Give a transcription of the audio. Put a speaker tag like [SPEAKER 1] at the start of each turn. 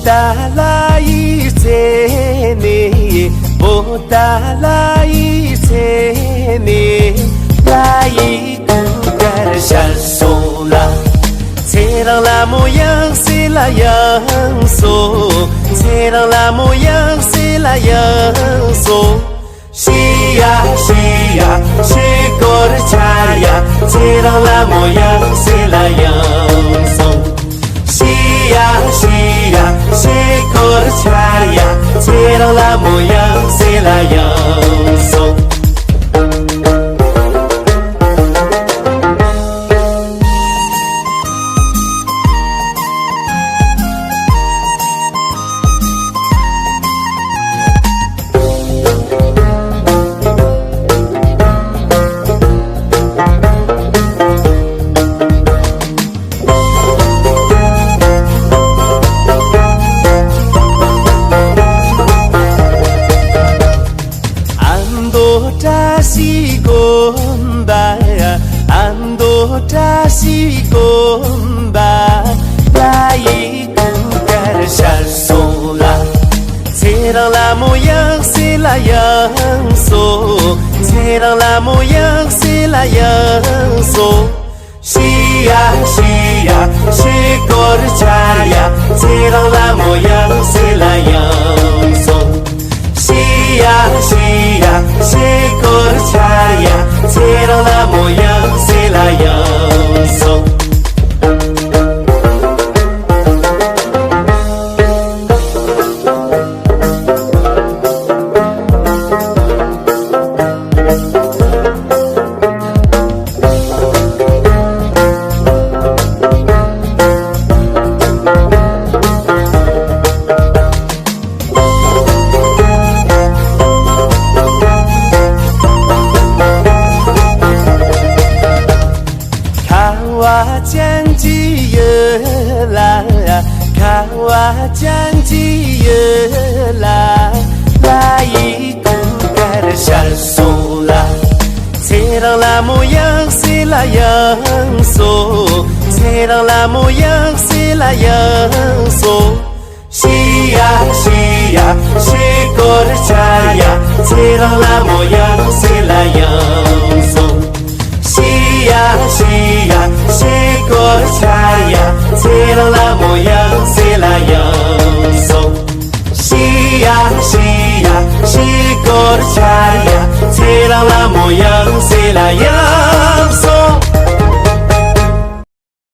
[SPEAKER 1] 达拉伊切尼，波达拉伊切尼，拉伊古格尔夏苏拉，切让拉木样西拉样苏，切让拉木样西拉样苏，西呀西呀西果尔恰呀，切让拉木样西拉样苏。西呀西呀，西果儿恰呀，切让拉木样西拉样松。扎西贡巴，拉伊古格尔夏苏拉，切让拉木样西拉样苏，切让拉木样西拉样苏，西呀西呀西果儿恰呀，切让拉木样西拉样苏，西呀西呀西果儿恰呀，切让拉木样西拉样。卡江吉耶拉，卡瓦江吉耶拉，拉伊古格尔夏苏拉，切让拉木样西拉样苏，切让拉木样西拉样苏，西呀西呀西果儿恰呀，切让拉木样西拉样苏。西呀西呀，西果儿恰呀，切让拉木样西拉样松。西呀西呀，西果儿恰呀，切让拉木样西拉样。